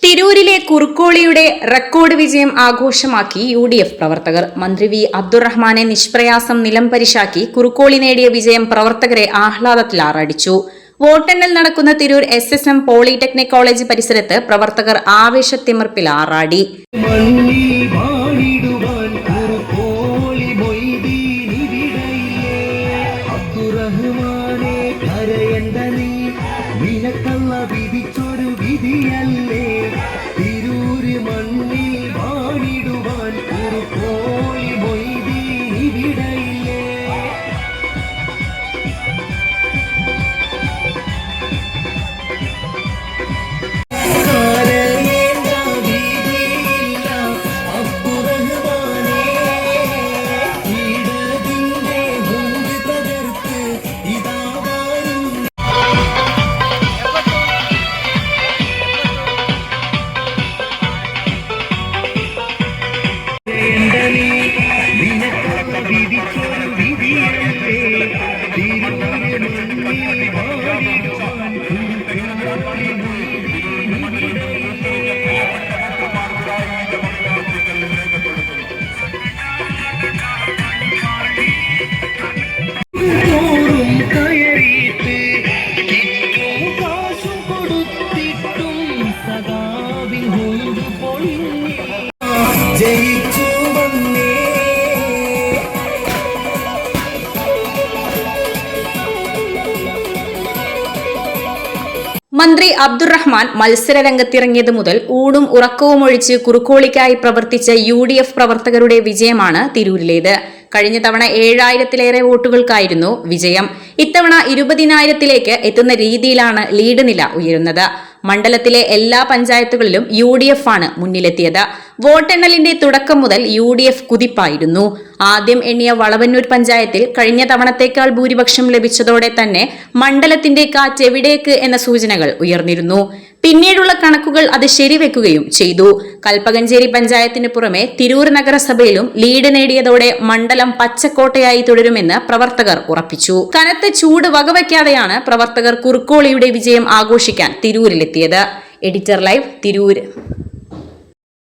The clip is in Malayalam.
തിരൂരിലെ കുറുക്കോളിയുടെ റെക്കോർഡ് വിജയം ആഘോഷമാക്കി UDF പ്രവർത്തകർ. മന്ത്രി വി അബ്ദുറഹ്മാനെ നിഷ്പ്രയാസം നിലംപരിശാക്കി കുറുക്കോളി നേടിയ വിജയം പ്രവർത്തകരെ ആഹ്ലാദത്തിലാറാടിച്ചു. വോട്ടെണ്ണൽ നടക്കുന്ന തിരൂർ SSM പോളിടെക്നിക് കോളേജ് പരിസരത്ത് പ്രവർത്തകർ ആവേശത്തിമിർപ്പിൽ ആറാടി. തിരൂര് മണ്ണിൽ വാണിടുവാൻ കുറുക്കോളി മൊയ്തീൻ ഇവിടെയില്ലേ. അബ്ദുറഹ്മാനെ ഇടതിന്റെ മുമ്പ് തകർത്ത് ഇതാ മന്ത്രി അബ്ദുറഹ്മാൻ മത്സരരംഗത്തിറങ്ങിയത് മുതൽ ഊണും ഉറക്കവും ഒഴിച്ച് കുറുക്കോളിക്കായി പ്രവർത്തിച്ച UDF പ്രവർത്തകരുടെ വിജയമാണ് തിരൂരിലേത്. കഴിഞ്ഞ തവണ 7000-ലേറെ വോട്ടുകൾക്കായിരുന്നു വിജയം. ഇത്തവണ 20,000-ലേക്ക് എത്തുന്ന രീതിയിലാണ് ലീഡ് നില ഉയരുന്നത്. മണ്ഡലത്തിലെ എല്ലാ പഞ്ചായത്തുകളിലും UDF ആണ് മുന്നിലെത്തിയത്. വോട്ടെണ്ണലിന്റെ തുടക്കം മുതൽ UDF കുതിപ്പായിരുന്നു. ആദ്യം എണ്ണിയ വളവന്നൂർ പഞ്ചായത്തിൽ കഴിഞ്ഞ തവണത്തേക്കാൾ ഭൂരിപക്ഷം ലഭിച്ചതോടെ തന്നെ മണ്ഡലത്തിന്റെ കാറ്റ് എവിടേക്ക് എന്ന സൂചനകൾ ഉയർന്നിരുന്നു. പിന്നീടുള്ള കണക്കുകൾ അത് ശരിവെക്കുകയും ചെയ്തു. കൽപ്പകഞ്ചേരി പഞ്ചായത്തിന് പുറമെ തിരൂർ നഗരസഭയിലും ലീഡ് നേടിയതോടെ മണ്ഡലം പച്ചക്കോട്ടയായി തുടരുമെന്ന് പ്രവർത്തകർ ഉറപ്പിച്ചു. കനത്ത ചൂട് വകവയ്ക്കാതെയാണ് പ്രവർത്തകർ കുറുക്കോളിയുടെ വിജയം ആഘോഷിക്കാൻ തിരൂരിലെത്തിയത്. Editor live, Tirur.